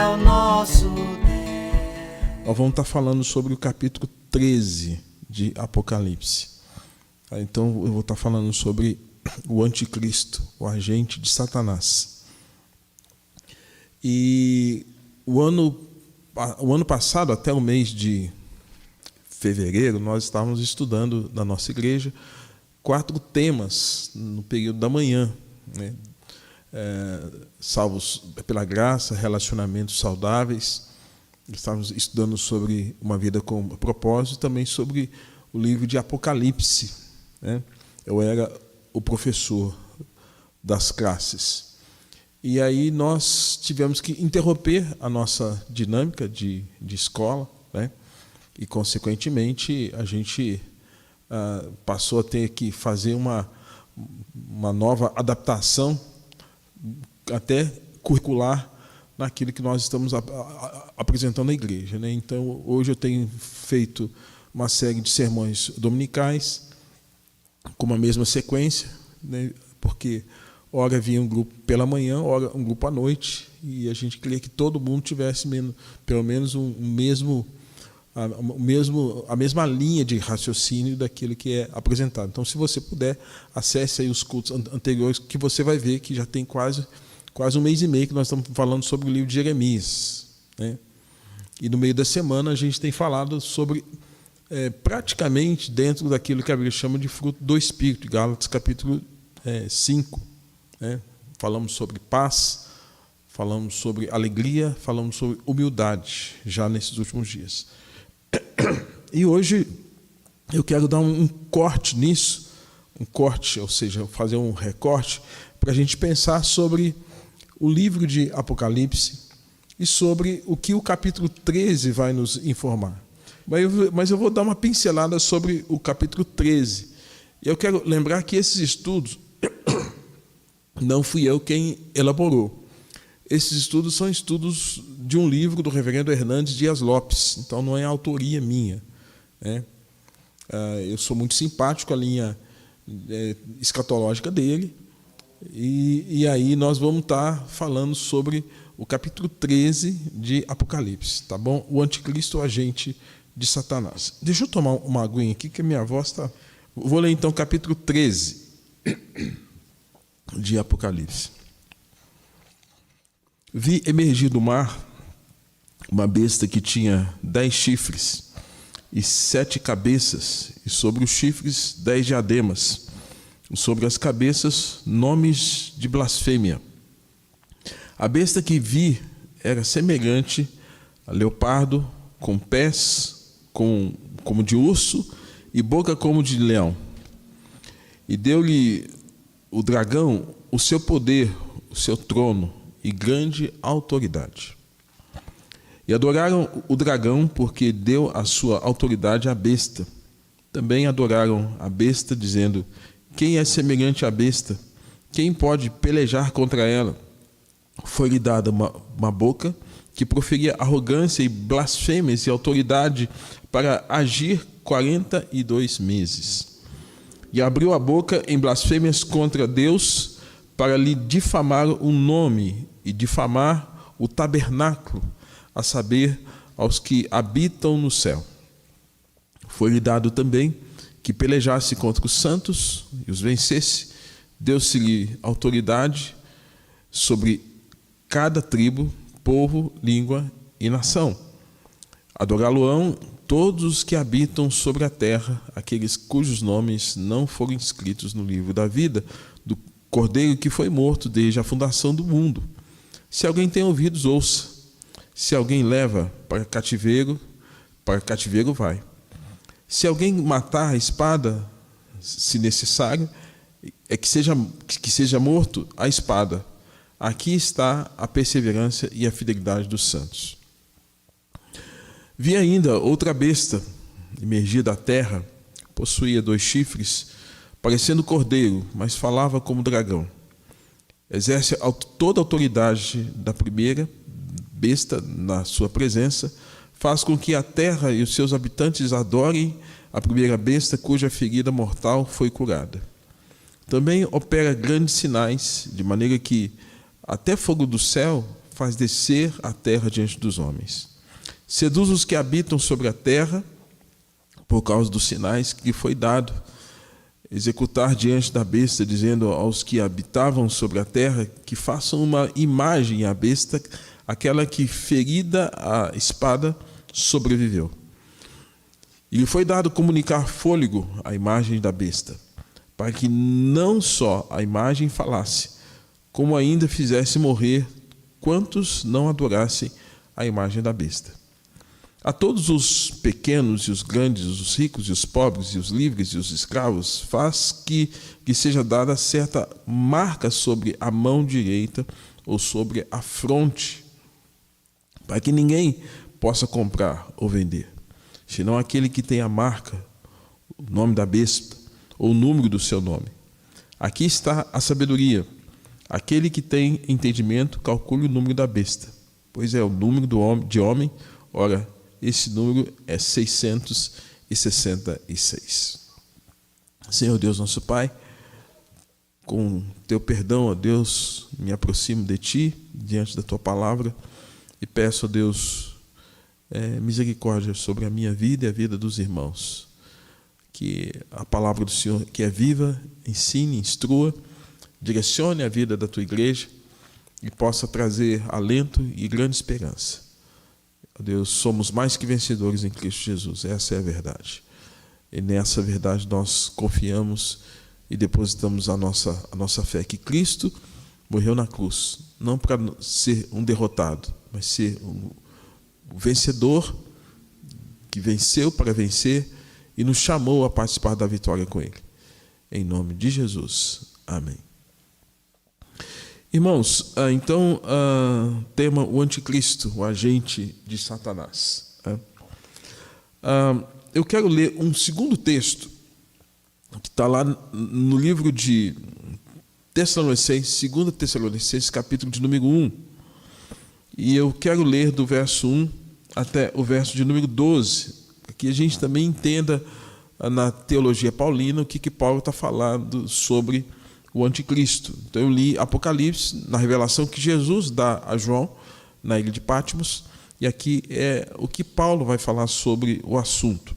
é o nosso Deus. Nós vamos estar falando sobre o capítulo 13 de Apocalipse. Então eu vou estar falando sobre o anticristo, o agente de Satanás. E o ano passado, até o mês de fevereiro, nós estávamos estudando na nossa igreja 4 temas no período da manhã, né? Salvos pela graça, relacionamentos saudáveis. Estávamos estudando sobre uma vida com propósito, também sobre o livro de Apocalipse, né? Eu era o professor das classes. E aí nós tivemos que interromper a nossa dinâmica de escola, né? E, consequentemente, a gente passou a ter que fazer uma nova adaptação, até curricular, naquilo que nós estamos apresentando na igreja, né? Então, hoje eu tenho feito uma série de sermões dominicais, com uma mesma sequência, né? Porque ora vinha um grupo pela manhã, ora um grupo à noite, e a gente queria que todo mundo tivesse pelo menos a mesma linha de raciocínio daquilo que é apresentado. Então, se você puder, acesse aí os cultos anteriores, que você vai ver que já tem quase um mês e meio que nós estamos falando sobre o livro de Jeremias, né? E no meio da semana a gente tem falado sobre, praticamente dentro daquilo que a Bíblia chama de fruto do Espírito, Gálatas capítulo 5. Né? Falamos sobre paz, falamos sobre alegria, falamos sobre humildade, já nesses últimos dias. E hoje eu quero dar um corte nisso, ou seja, fazer um recorte, para a gente pensar sobre o livro de Apocalipse e sobre o que o capítulo 13 vai nos informar. Mas eu vou dar uma pincelada sobre o capítulo 13. E eu quero lembrar que esses estudos não fui eu quem elaborou. Esses estudos são estudos de um livro do reverendo Hernandes Dias Lopes, então não é autoria minha, né? Eu sou muito simpático à linha escatológica dele, e aí nós vamos estar falando sobre o capítulo 13 de Apocalipse, tá bom? O anticristo, o agente de Satanás. Deixa eu tomar uma aguinha aqui, que a minha voz está... Vou ler então o capítulo 13 de Apocalipse. Vi emergir do mar uma besta que tinha 10 chifres e 7 cabeças, e sobre os chifres 10 diademas, e sobre as cabeças nomes de blasfêmia. A besta que vi era semelhante a leopardo, com pés como de urso e boca como de leão. E deu-lhe o dragão o seu poder, o seu trono e grande autoridade. E adoraram o dragão, porque deu a sua autoridade à besta. Também adoraram a besta, dizendo: quem é semelhante à besta? Quem pode pelejar contra ela? Foi-lhe dada uma boca que proferia arrogância e blasfêmias e autoridade para agir 42 meses. E abriu a boca em blasfêmias contra Deus, para lhe difamar o nome e difamar o tabernáculo, a saber, aos que habitam no céu. Foi-lhe dado também que pelejasse contra os santos e os vencesse. Deu-se-lhe autoridade sobre cada tribo, povo, língua e nação. Adorá-lo-ão todos os que habitam sobre a terra, aqueles cujos nomes não foram inscritos no livro da vida do Cordeiro que foi morto desde a fundação do mundo. Se alguém tem ouvidos, ouça. Se alguém leva para cativeiro vai. Se alguém matar a espada, se necessário, que seja morto a espada. Aqui está a perseverança e a fidelidade dos santos. Vi ainda outra besta emergir da terra, possuía 2 chifres, parecendo cordeiro, mas falava como dragão. Exerce toda a autoridade da primeira besta na sua presença, faz com que a terra e os seus habitantes adorem a primeira besta cuja ferida mortal foi curada. Também opera grandes sinais, de maneira que até fogo do céu faz descer a terra diante dos homens. Seduz os que habitam sobre a terra, por causa dos sinais que lhe foi dado executar diante da besta, dizendo aos que habitavam sobre a terra que façam uma imagem à besta, aquela que, ferida a espada, sobreviveu. E lhe foi dado comunicar fôlego à imagem da besta, para que não só a imagem falasse, como ainda fizesse morrer quantos não adorassem a imagem da besta. A todos os pequenos e os grandes, os ricos e os pobres, e os livres e os escravos, faz que seja dada certa marca sobre a mão direita ou sobre a fronte, para que ninguém possa comprar ou vender, senão aquele que tem a marca, o nome da besta, ou o número do seu nome. Aqui está a sabedoria. Aquele que tem entendimento, calcule o número da besta, pois é o número de homem. Ora, esse número é 666. Senhor Deus, nosso Pai, com teu perdão, ó Deus, me aproximo de Ti, diante da Tua palavra, e peço, ó Deus, misericórdia sobre a minha vida e a vida dos irmãos. Que a palavra do Senhor, que é viva, ensine, instrua, direcione a vida da Tua igreja e possa trazer alento e grande esperança. Deus, somos mais que vencedores em Cristo Jesus, essa é a verdade. E nessa verdade nós confiamos e depositamos a nossa fé, que Cristo morreu na cruz, não para ser um derrotado, mas ser um vencedor, que venceu para vencer e nos chamou a participar da vitória com Ele. Em nome de Jesus. Amém. Irmãos, então, tema o anticristo, o agente de Satanás. Eu quero ler um segundo texto, que está lá no livro de Tessalonicenses, 2 Tessalonicenses, capítulo de número 1. E eu quero ler do verso 1 até o verso de número 12, para que a gente também entenda na teologia paulina o que Paulo está falando sobre o anticristo. Então eu li Apocalipse, na revelação que Jesus dá a João, na ilha de Patmos, e aqui é o que Paulo vai falar sobre o assunto.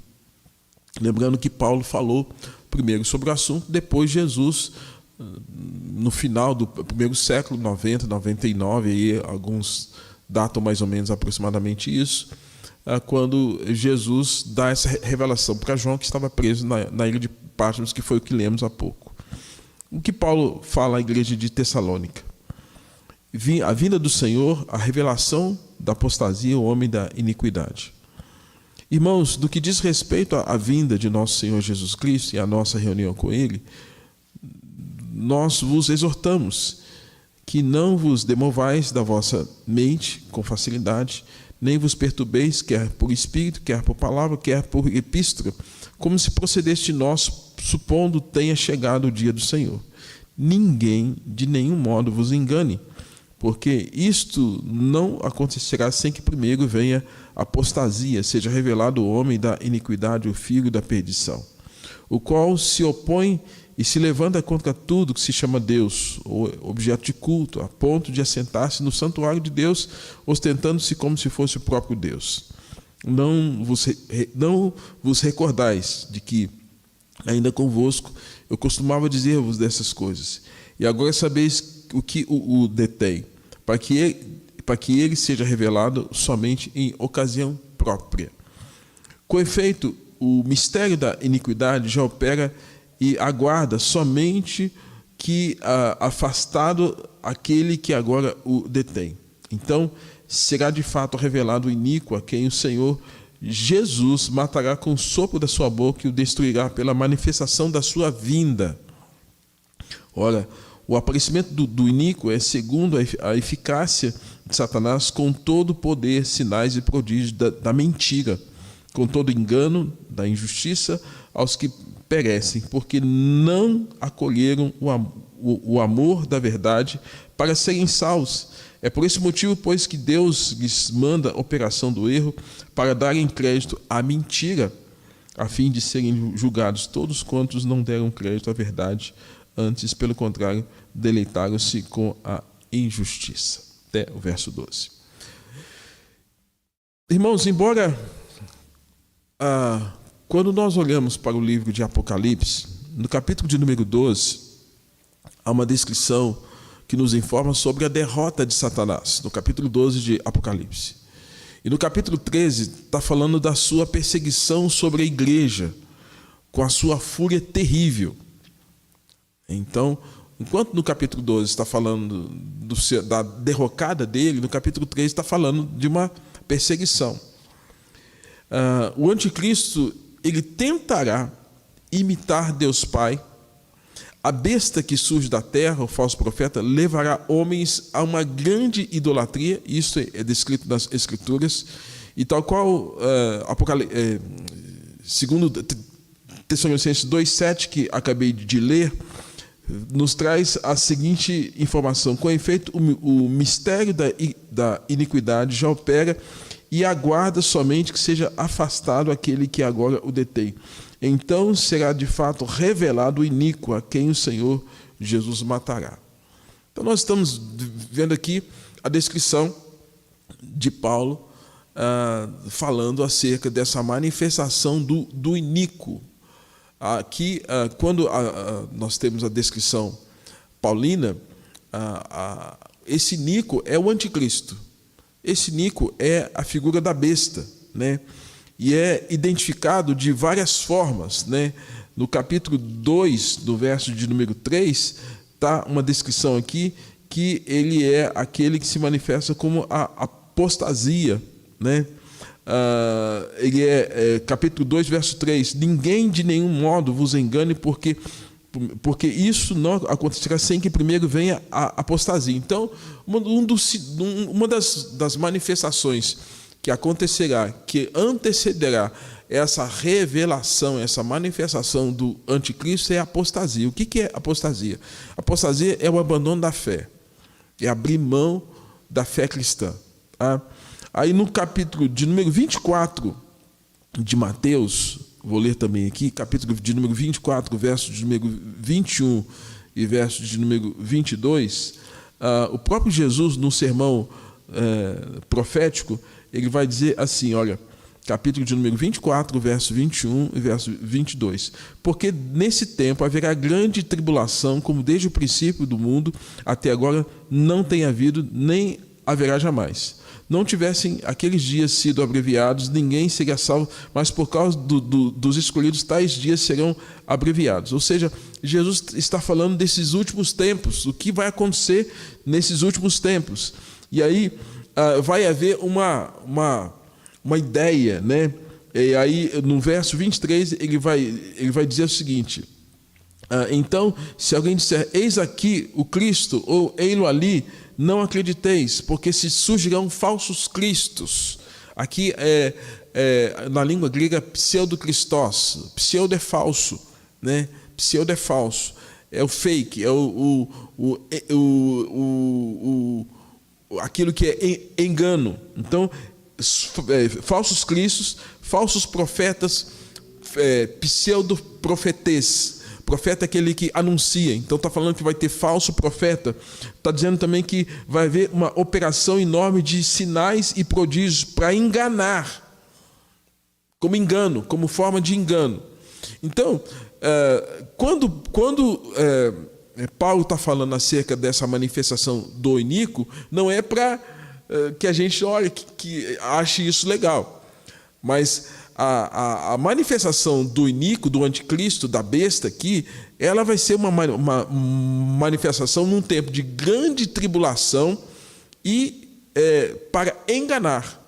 Lembrando que Paulo falou primeiro sobre o assunto, depois Jesus, no final do primeiro século, 90, 99, aí alguns datam mais ou menos aproximadamente isso, quando Jesus dá essa revelação para João, que estava preso na ilha de Patmos, que foi o que lemos há pouco. O que Paulo fala à igreja de Tessalônica? A vinda do Senhor, a revelação da apostasia, o homem da iniquidade. Irmãos, do que diz respeito à vinda de nosso Senhor Jesus Cristo e à nossa reunião com Ele, nós vos exortamos que não vos demovais da vossa mente com facilidade, nem vos perturbeis, quer por espírito, quer por palavra, quer por epístola, como se procedesse de nós, supondo tenha chegado o dia do Senhor. Ninguém de nenhum modo vos engane, porque isto não acontecerá sem que primeiro venha a apostasia, seja revelado o homem da iniquidade, o filho da perdição, o qual se opõe e se levanta contra tudo que se chama Deus, ou objeto de culto, a ponto de assentar-se no santuário de Deus, ostentando-se como se fosse o próprio Deus. Não vos recordais de que, ainda convosco, eu costumava dizer-vos dessas coisas, e agora sabeis o que o detém, para que ele seja revelado somente em ocasião própria. Com efeito, o mistério da iniquidade já opera e aguarda somente que afastado aquele que agora o detém. Então, será de fato revelado o iníquo, a quem o Senhor Jesus matará com o sopro da sua boca e o destruirá pela manifestação da sua vinda. Ora, o aparecimento do iníquo é segundo a eficácia de Satanás, com todo o poder, sinais e prodígios da mentira, com todo engano, da injustiça aos que perecem, porque não acolheram o amor da verdade para serem salvos. É por esse motivo, pois, que Deus lhes manda a operação do erro para darem crédito à mentira, a fim de serem julgados todos quantos não deram crédito à verdade, antes, pelo contrário, deleitaram-se com a injustiça. até o verso 12. Irmãos, embora quando nós olhamos para o livro de Apocalipse, no capítulo de número 12, há uma descrição que nos informa sobre a derrota de Satanás, no capítulo 12 de Apocalipse. E no capítulo 13 está falando da sua perseguição sobre a igreja, com a sua fúria terrível. Então, enquanto no capítulo 12 está falando da derrocada dele, no capítulo 13 está falando de uma perseguição. O anticristo, ele tentará imitar Deus Pai. A besta que surge da terra, o falso profeta, levará homens a uma grande idolatria. Isso é descrito nas Escrituras. E tal qual segundo Tessalonicenses 2,7, que acabei de ler, nos traz a seguinte informação: com efeito, o mistério da iniquidade já opera e aguarda somente que seja afastado aquele que agora o detém. Então será de fato revelado o iníquo, a quem o Senhor Jesus matará. Então nós estamos vendo aqui a descrição de Paulo falando acerca dessa manifestação do iníquo. Aqui, quando nós temos a descrição paulina, esse iníquo é o anticristo. Esse iníquo é a figura da besta, né? E é identificado de várias formas, né? No capítulo 2, do verso de número 3, está uma descrição aqui que ele é aquele que se manifesta como a apostasia, né? Ele capítulo 2, verso 3: ninguém de nenhum modo vos engane, porque isso não acontecerá sem que primeiro venha a apostasia. Então, uma das manifestações que acontecerá, que antecederá essa revelação, essa manifestação do anticristo, é a apostasia. O que é apostasia? Apostasia é o abandono da fé, é abrir mão da fé cristã. Tá? Aí no capítulo de número 24 de Mateus, vou ler também aqui, capítulo de número 24, verso de número 21 e verso de número 22, o próprio Jesus, no sermão profético, ele vai dizer assim, olha, capítulo de número 24, verso 21 e verso 22. Porque nesse tempo haverá grande tribulação, como desde o princípio do mundo até agora não tem havido, nem haverá jamais. Não tivessem aqueles dias sido abreviados, ninguém seria salvo, mas por causa dos escolhidos, tais dias serão abreviados. Ou seja, Jesus está falando desses últimos tempos, o que vai acontecer nesses últimos tempos. E aí vai haver uma ideia, né? E aí no verso 23 ele vai dizer o seguinte: então, se alguém disser, eis aqui o Cristo, ou ei-lo ali, não acrediteis, porque se surgirão falsos cristos. Aqui na língua grega, pseudo-cristós. Pseudo é falso, né? Pseudo é falso, é o fake, é aquilo que é engano. Então, falsos cristos, falsos profetas, pseudo-profetês. Profeta é aquele que anuncia. Então está falando que vai ter falso profeta. Está dizendo também que vai haver uma operação enorme de sinais e prodígios para enganar. Como engano, como forma de engano. Então, quando Paulo está falando acerca dessa manifestação do iníquo, não é para que a gente olhe, que ache isso legal. Mas a manifestação do iníquo, do anticristo, da besta aqui, ela vai ser uma manifestação num tempo de grande tribulação e para enganar.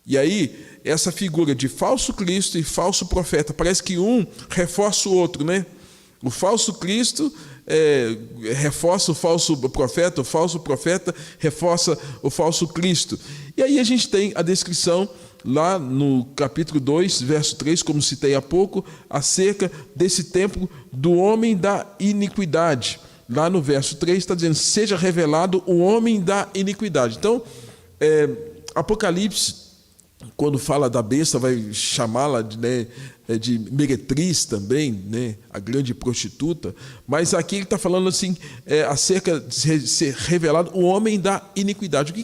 E aí, essa figura de falso Cristo e falso profeta, parece que um reforça o outro, né? O falso Cristo reforça o falso profeta reforça o falso Cristo. E aí a gente tem a descrição lá no capítulo 2, verso 3, como citei há pouco, acerca desse tempo do homem da iniquidade. Lá no verso 3 está dizendo, seja revelado o homem da iniquidade. Então, Apocalipse, quando fala da besta, vai chamá-la, né, de meretriz também, né? A grande prostituta. Mas aqui ele está falando assim, acerca de ser revelado o homem da iniquidade. O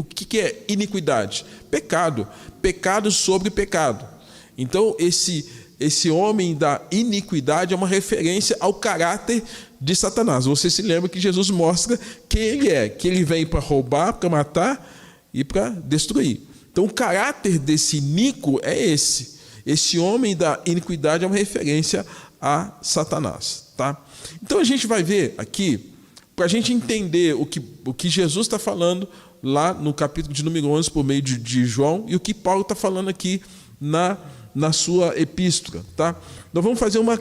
que é iniquidade? Pecado. Pecado sobre pecado. Então, esse homem da iniquidade é uma referência ao caráter de Satanás. Você se lembra que Jesus mostra quem ele é, que ele vem para roubar, para matar e para destruir. Então, o caráter desse iníquo é esse. Esse homem da iniquidade é uma referência a Satanás. Tá? Então, a gente vai ver aqui, para a gente entender o que Jesus está falando lá no capítulo de número 11, por meio de João, e o que Paulo está falando aqui na sua epístola. Tá? Nós vamos fazer uma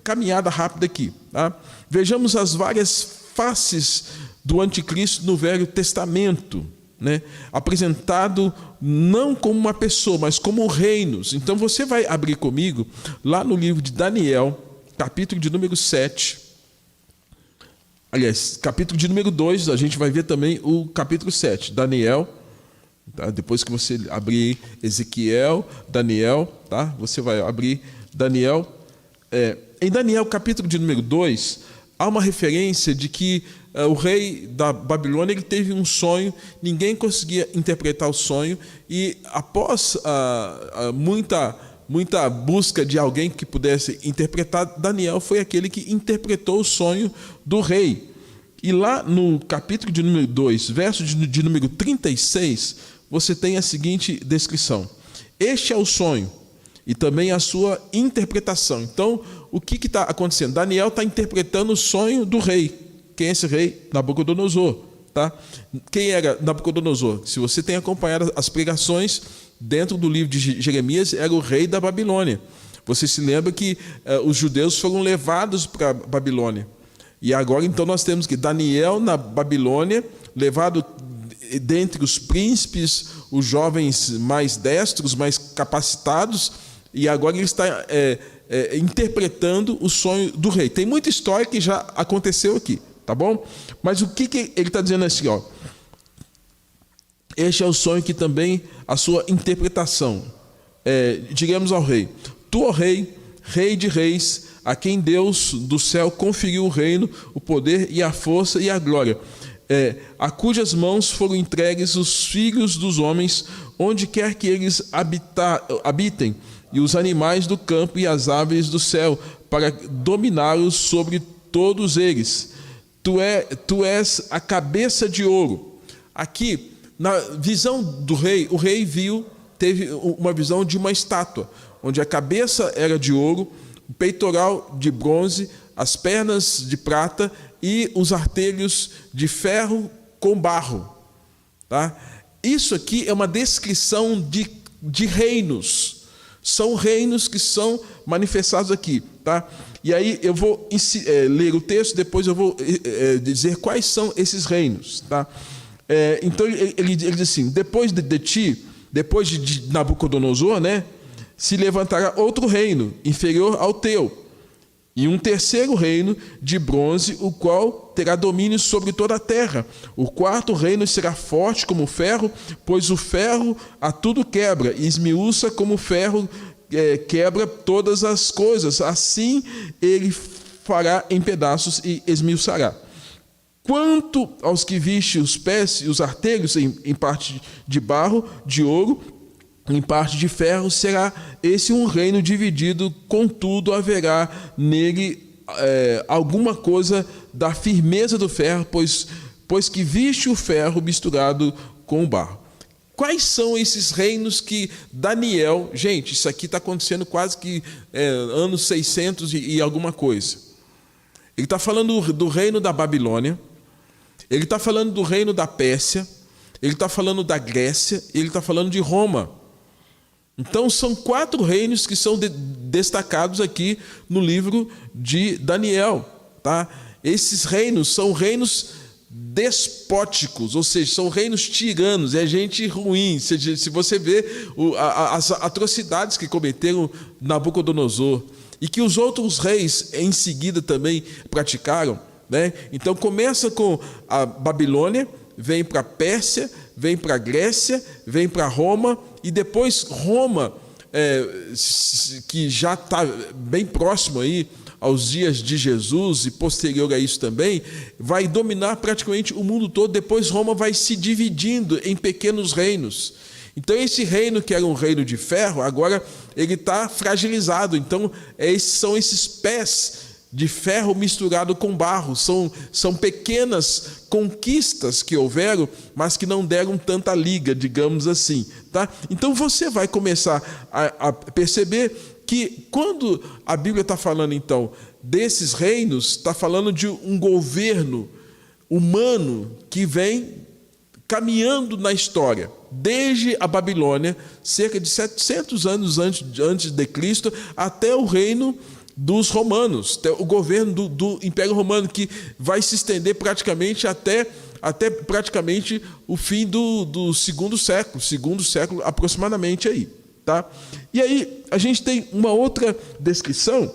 caminhada rápida aqui. Tá? Vejamos as várias faces do anticristo no Velho Testamento, né? Apresentado não como uma pessoa, mas como reinos. Então você vai abrir comigo lá no livro de Daniel, capítulo de número 7. Aliás, capítulo de número 2, a gente vai ver também o capítulo 7. Daniel, tá? Depois que você abrir Ezequiel, Daniel, tá? Você vai abrir Daniel. Em Daniel, capítulo de número 2, há uma referência de que o rei da Babilônia ele teve um sonho, ninguém conseguia interpretar o sonho, e após muita busca de alguém que pudesse interpretar, Daniel foi aquele que interpretou o sonho do rei. E lá no capítulo de número 2, verso de número 36, você tem a seguinte descrição: este é o sonho e também a sua interpretação. Então, o que está acontecendo? Daniel está interpretando o sonho do rei. Quem é esse rei? Nabucodonosor. Tá? Quem era Nabucodonosor? Se você tem acompanhado as pregações dentro do livro de Jeremias, era o rei da Babilônia. Você se lembra que os judeus foram levados para a Babilônia. E agora, então, nós temos que Daniel na Babilônia, levado dentre os príncipes, os jovens mais destros, mais capacitados, e agora ele está interpretando o sonho do rei. Tem muita história que já aconteceu aqui, tá bom? Mas o que ele está dizendo assim, ó? Este é o sonho que também a sua interpretação. Digamos ao rei: tu, ó rei, rei de reis, a quem Deus do céu conferiu o reino, o poder e a força e a glória, a cujas mãos foram entregues os filhos dos homens, onde quer que eles habitem, e os animais do campo e as aves do céu, para dominá-los sobre todos eles. Tu és a cabeça de ouro. Aqui, na visão do rei, o rei teve uma visão de uma estátua, onde a cabeça era de ouro, o peitoral de bronze, as pernas de prata e os artelhos de ferro com barro. Tá? Isso aqui é uma descrição de reinos. São reinos que são manifestados aqui. Tá? E aí eu vou ler o texto, depois eu vou dizer quais são esses reinos. Tá? Então ele diz assim: depois de ti, depois de Nabucodonosor, né, se levantará outro reino inferior ao teu, e um terceiro reino de bronze, o qual terá domínio sobre toda a terra. O quarto reino será forte como o ferro, pois o ferro a tudo quebra, e esmiuça como o ferro quebra todas as coisas. Assim ele fará em pedaços e esmiuçará. Quanto aos que viste os pés e os artelhos, em parte de barro, de ouro, em parte de ferro, será esse um reino dividido, contudo haverá nele alguma coisa da firmeza do ferro, pois que viste o ferro misturado com o barro. Quais são esses reinos que Daniel... Gente, isso aqui está acontecendo quase que anos 600 e alguma coisa. Ele está falando do reino da Babilônia, ele está falando do reino da Pérsia, ele está falando da Grécia, ele está falando de Roma. Então, são 4 reinos que são destacados aqui no livro de Daniel. Tá? Esses reinos são reinos despóticos, ou seja, são reinos tiranos, é gente ruim. Se você vê as atrocidades que cometeram Nabucodonosor e que os outros reis em seguida também praticaram, né? Então, começa com a Babilônia, vem para a Pérsia, vem para a Grécia, vem para Roma, e depois Roma que já está bem próximo aí aos dias de Jesus e posterior a isso também, vai dominar praticamente o mundo todo. Depois Roma vai se dividindo em pequenos reinos. Então esse reino, que era um reino de ferro, agora ele está fragilizado. Então são esses pés de ferro misturado com barro. São pequenas conquistas que houveram, mas que não deram tanta liga, digamos assim. Tá? Então você vai começar a perceber que quando a Bíblia está falando, então, desses reinos, está falando de um governo humano que vem caminhando na história, desde a Babilônia, cerca de 700 anos antes de Cristo, até o reino dos romanos, o governo do Império Romano, que vai se estender praticamente até praticamente o fim do segundo século aproximadamente aí. Tá? E aí a gente tem uma outra descrição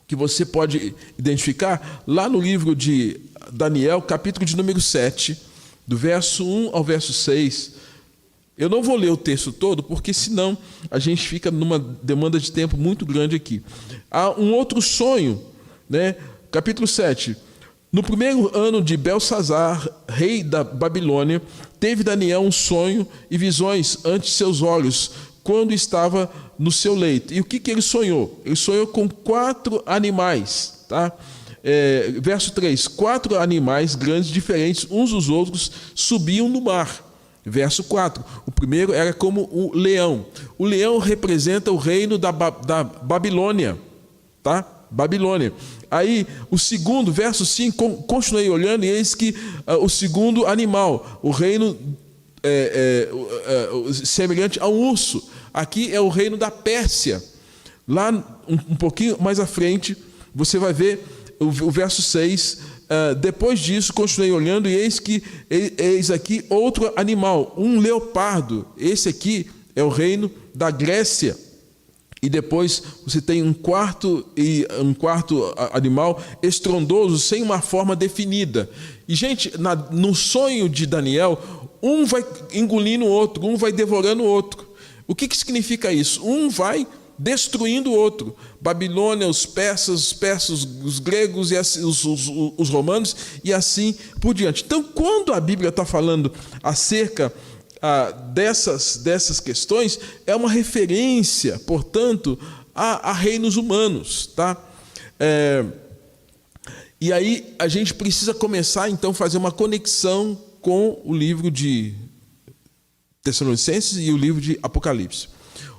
que você pode identificar lá no livro de Daniel, capítulo de número 7, do verso 1 ao verso 6. Eu não vou ler o texto todo, porque senão a gente fica numa demanda de tempo muito grande aqui. Há um outro sonho, né? Capítulo 7. No primeiro ano de Belsazar, rei da Babilônia, teve Daniel um sonho e visões ante seus olhos, quando estava no seu leito. E o que ele sonhou? Ele sonhou com 4 animais. Tá? Verso 3. 4 animais grandes, diferentes uns dos outros, subiam no mar. Verso 4. O primeiro era como o leão. O leão representa o reino da Babilônia. Tá? Babilônia. Aí, o segundo, verso 5, continuei olhando, e eis que o segundo animal, o reino semelhante a um urso. Aqui é o reino da Pérsia. Lá, um pouquinho mais à frente, você vai ver o verso 6. Depois disso, continuei olhando, e eis aqui outro animal, um leopardo. Esse aqui é o reino da Grécia. E depois você tem um quarto animal estrondoso, sem uma forma definida. E, gente, no sonho de Daniel, um vai engolindo o outro, um vai devorando o outro. O que significa isso? Um vai destruindo o outro. Babilônia, os persas, os gregos, e os romanos, e assim por diante. Então, quando a Bíblia está falando acerca dessas questões, é uma referência, portanto, a reinos humanos. Tá? E aí a gente precisa começar, então, a fazer uma conexão com o livro de Tessalonicenses e o livro de Apocalipse.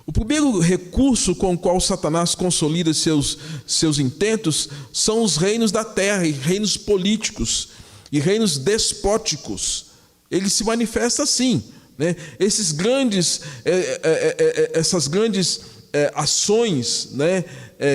O primeiro recurso com o qual Satanás consolida seus intentos são os reinos da terra, e reinos políticos e reinos despóticos. Ele se manifesta assim, né? Essas grandes ações, né,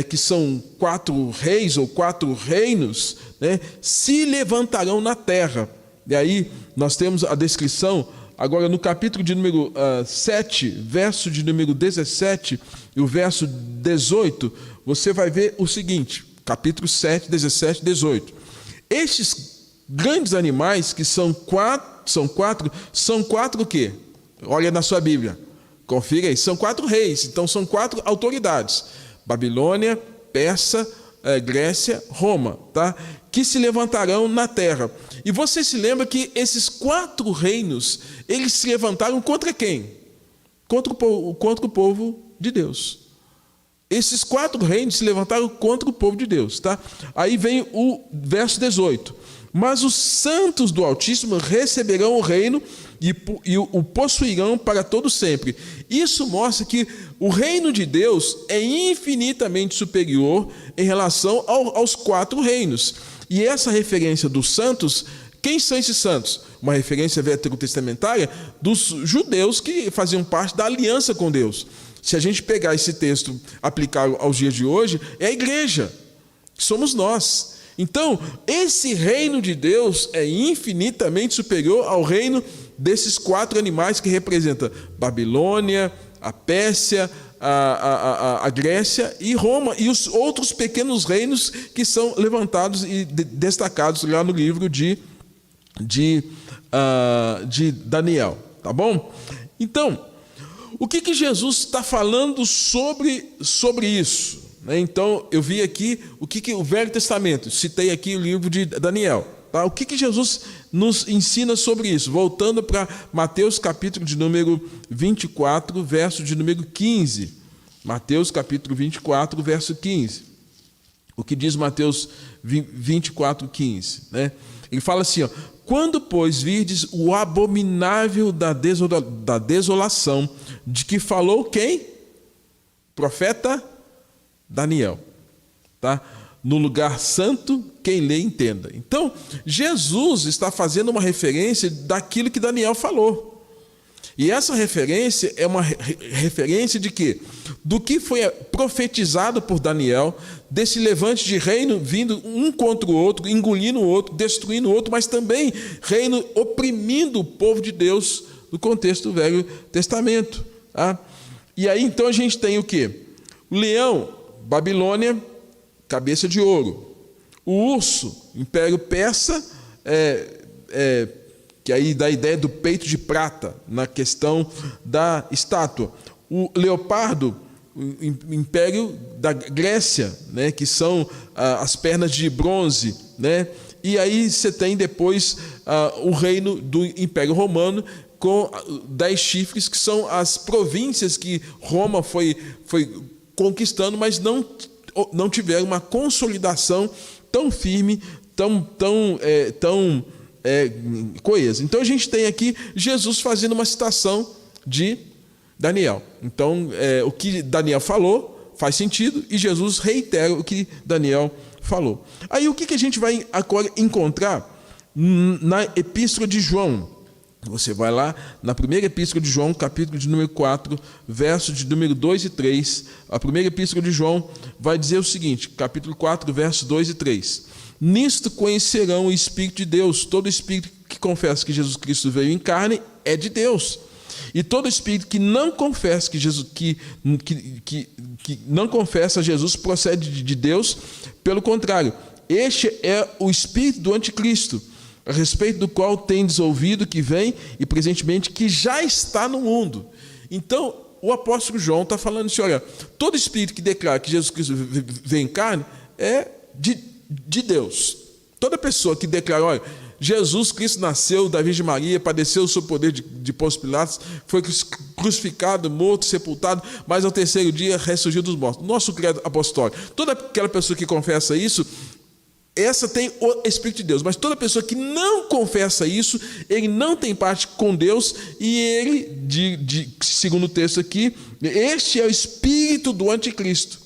que são 4 reis ou 4 reinos, né, se levantarão na terra. E aí nós temos a descrição agora no capítulo de número 7, verso de número 17 e o verso 18, você vai ver o seguinte, capítulo 7, 17 e 18. Estes grandes animais, que são quatro o quê? Olha na sua Bíblia, confira aí, são 4 reis, então são 4 autoridades, Babilônia, Pérsia, Grécia, Roma, tá? Que se levantarão na terra. E você se lembra que esses 4 reinos, eles se levantaram contra quem? Contra o povo de Deus. Esses 4 reinos se levantaram contra o povo de Deus. Tá? Aí vem o verso 18. Mas os santos do Altíssimo receberão o reino e o possuirão para todo sempre. Isso mostra que o reino de Deus é infinitamente superior em relação aos 4 reinos. E essa referência dos santos, quem são esses santos? Uma referência veterotestamentária dos judeus que faziam parte da aliança com Deus. Se a gente pegar esse texto, aplicar aos dias de hoje, é a igreja, que somos nós. Então, esse reino de Deus é infinitamente superior ao reino desses 4 animais que representam Babilônia, a Pérsia, a Grécia e Roma, e os outros pequenos reinos que são levantados e destacados lá no livro de Daniel. Tá bom? Então, O que Jesus está falando sobre isso? Então, eu vi aqui o que o Velho Testamento, citei aqui o livro de Daniel. Tá? O que Jesus nos ensina sobre isso? Voltando para Mateus capítulo de número 24, verso de número 15. Mateus capítulo 24, verso 15. O que diz Mateus 24, 15? Né? Ele fala assim, ó, quando, pois, virdes o abominável da desolação, de que falou quem? Profeta Daniel. Tá? No lugar santo, quem lê entenda. Então, Jesus está fazendo uma referência daquilo que Daniel falou. E essa referência é uma referência de quê? Do que foi profetizado por Daniel, desse levante de reino vindo um contra o outro, engolindo o outro, destruindo o outro, mas também reino oprimindo o povo de Deus no contexto do Velho Testamento. Tá? E aí então a gente tem o quê? O leão, Babilônia, cabeça de ouro. O urso, Império Persa, que aí dá a ideia do peito de prata, na questão da estátua. O leopardo, o Império da Grécia, né, que são as pernas de bronze. Né? E aí você tem depois o reino do Império Romano, com 10 chifres, que são as províncias que Roma foi conquistando, mas não tiveram uma consolidação tão firme, tão coesa. Então a gente tem aqui Jesus fazendo uma citação de Daniel. Então o que Daniel falou faz sentido e Jesus reitera o que Daniel falou. Aí o que a gente vai agora encontrar na Epístola de João? Você vai lá na primeira Epístola de João, capítulo de número 4, versos de número 2 e 3. A primeira Epístola de João vai dizer o seguinte, capítulo 4, versos 2 e 3. Nisto conhecerão o Espírito de Deus. Todo espírito que confessa que Jesus Cristo veio em carne é de Deus. E todo espírito que não confessa que não confessa Jesus procede de Deus. Pelo contrário, este é o espírito do anticristo, a respeito do qual tendes ouvido que vem e presentemente que já está no mundo. Então, o apóstolo João está falando assim, olha, todo espírito que declara que Jesus Cristo veio em carne é de Deus. Toda pessoa que declara, olha, Jesus Cristo nasceu da Virgem Maria, padeceu o seu poder de Pôncio Pilatos, foi crucificado, morto, sepultado, mas ao terceiro dia ressurgiu dos mortos. Nosso credo apostólico. Toda aquela pessoa que confessa isso, essa tem o Espírito de Deus, mas toda pessoa que não confessa isso, ele não tem parte com Deus, e ele, segundo o texto aqui, este é o espírito do anticristo,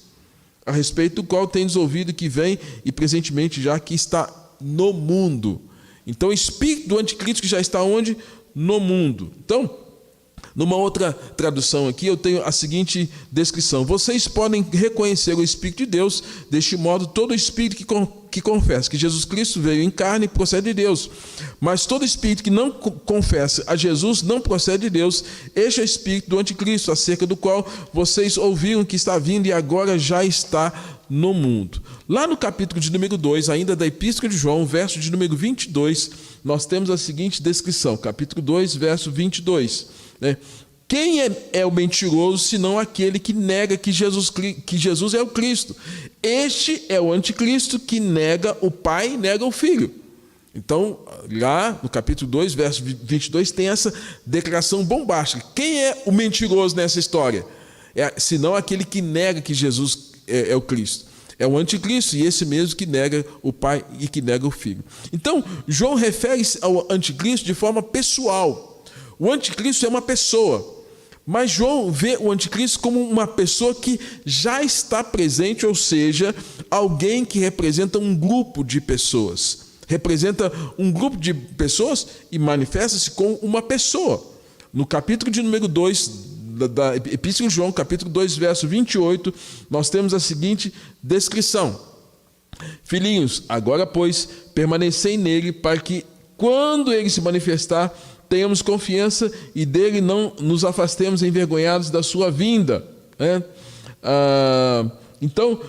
a respeito do qual tendes ouvido que vem e presentemente já que está no mundo. Então, o espírito do anticristo que já está onde? No mundo. Então, numa outra tradução aqui, eu tenho a seguinte descrição. Vocês podem reconhecer o Espírito de Deus, deste modo, todo espírito que confessa que Jesus Cristo veio em carne procede de Deus. Mas todo espírito que não confessa a Jesus não procede de Deus. Este é o espírito do anticristo, acerca do qual vocês ouviram que está vindo e agora já está no mundo. Lá no capítulo de número 2, ainda da Epístola de João, verso de número 22, nós temos a seguinte descrição. Capítulo 2, verso 22. Quem é o mentiroso, senão aquele que nega que Jesus é o Cristo? Este é o anticristo que nega o Pai, nega o Filho. Então, lá no capítulo 2, verso 22, tem essa declaração bombástica. Quem é o mentiroso nessa história? Senão aquele que nega que Jesus é o Cristo. É o anticristo, e esse mesmo que nega o Pai e que nega o Filho. Então, João refere-se ao anticristo de forma pessoal. O anticristo é uma pessoa, mas João vê o anticristo como uma pessoa que já está presente, ou seja, alguém que representa um grupo de pessoas. Representa um grupo de pessoas e manifesta-se com uma pessoa. No capítulo de número 2 da Epístola de João, capítulo 2, verso 28, nós temos a seguinte descrição. Filhinhos, agora, pois, permanecei nele, para que, quando ele se manifestar, tenhamos confiança e dele não nos afastemos envergonhados da sua vinda. Então,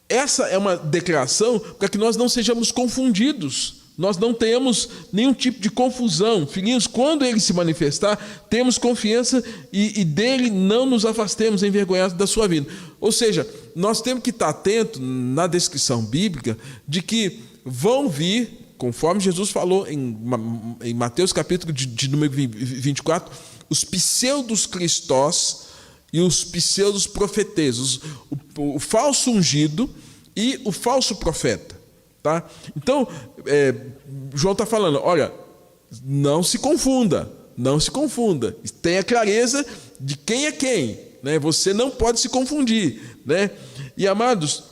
essa é uma declaração para que nós não sejamos confundidos nós não tenhamos nenhum tipo de confusão. Filhinhos, quando ele se manifestar, temos confiança e dele não nos afastemos envergonhados da sua vida. Ou seja, nós temos que estar atentos na descrição bíblica de que vão vir, conforme Jesus falou em Mateus capítulo de número 24, os pseudos cristós e os pseudos profetas, o falso ungido e o falso profeta. Tá? Então, João está falando, olha, não se confunda, tenha clareza de quem é quem, né? Você não pode se confundir, né? E amados,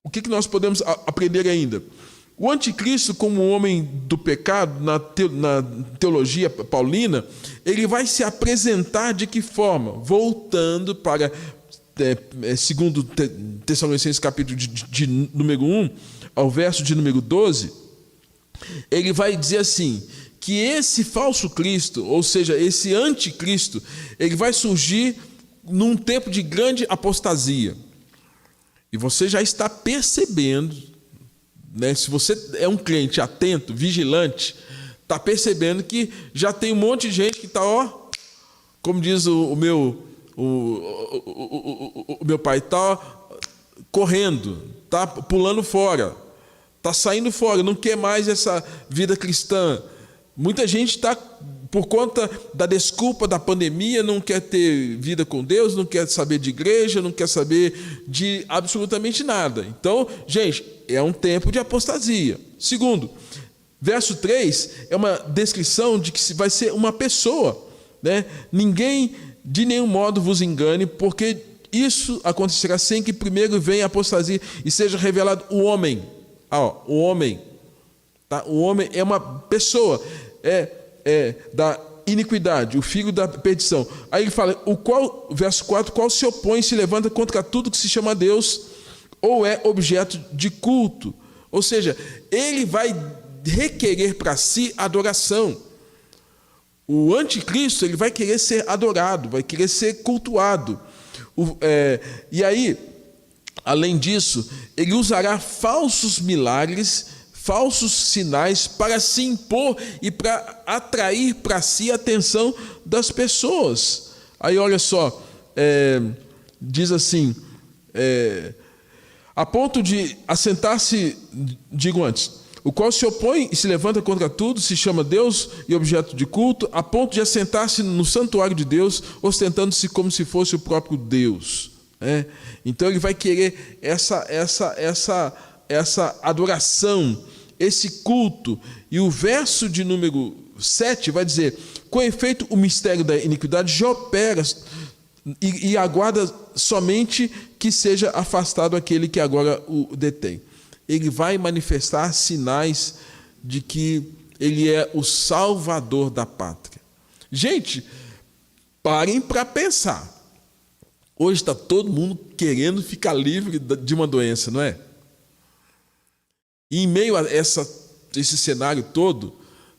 o que nós podemos aprender ainda? O anticristo, como homem do pecado, na teologia paulina, ele vai se apresentar de que forma? Voltando para segundo Tessalonicenses capítulo de número 1 ao verso de número 12, ele vai dizer assim, que esse falso Cristo, ou seja, esse anticristo, ele vai surgir num tempo de grande apostasia. E você já está percebendo, né, se você é um crente atento, vigilante, está percebendo que já tem um monte de gente que está, como diz o meu pai, está correndo, está pulando fora, está saindo fora, não quer mais essa vida cristã. Muita gente está, por conta da desculpa da pandemia, não quer ter vida com Deus, não quer saber de igreja, não quer saber de absolutamente nada. Então, gente, é um tempo de apostasia. Segundo, verso 3 é uma descrição de que vai ser uma pessoa, né? Ninguém de nenhum modo vos engane, porque isso acontecerá sem que primeiro venha a apostasia e seja revelado o homem. O homem, tá? O homem é uma pessoa, da iniquidade, o filho da perdição. Aí ele fala, verso 4, qual se opõe e se levanta contra tudo que se chama Deus, ou é objeto de culto. Ou seja, ele vai requerer para si adoração. O anticristo, ele vai querer ser adorado, vai querer ser cultuado. E aí, além disso, ele usará falsos milagres, falsos sinais para se impor e para atrair para si a atenção das pessoas. Aí olha só, diz assim, a ponto de assentar-se, digo antes, o qual se opõe e se levanta contra tudo, se chama Deus e objeto de culto, a ponto de assentar-se no santuário de Deus, ostentando-se como se fosse o próprio Deus. Então ele vai querer essa adoração, esse culto. E o verso de número 7 vai dizer, com efeito o mistério da iniquidade já opera e aguarda somente que seja afastado aquele que agora o detém. Ele vai manifestar sinais de que ele é o salvador da pátria. Gente, parem para pensar. Hoje está todo mundo querendo ficar livre de uma doença, não é? E em meio a esse cenário todo,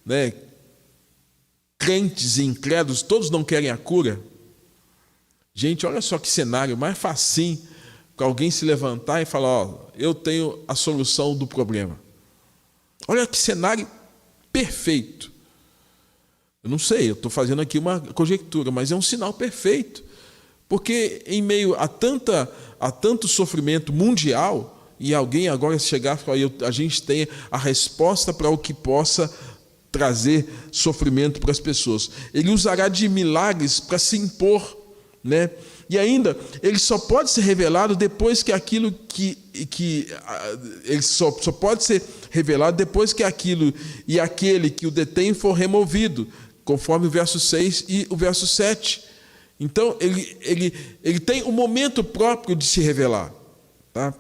né, crentes e incrédulos, todos não querem a cura. Gente, olha só que cenário mais facinho para alguém se levantar e falar, eu tenho a solução do problema. Olha que cenário perfeito. Eu não sei, eu estou fazendo aqui uma conjectura, mas é um sinal perfeito. Porque em meio a tanto sofrimento mundial, e alguém agora chegar e falar, a gente tem a resposta para o que possa trazer sofrimento para as pessoas. Ele usará de milagres para se impor, né? E ainda, ele só pode ser revelado depois que aquilo ele só pode ser revelado depois que aquilo e aquele que o detém for removido, conforme o verso 6 e o verso 7. Então, ele tem um momento próprio de se revelar. Tá?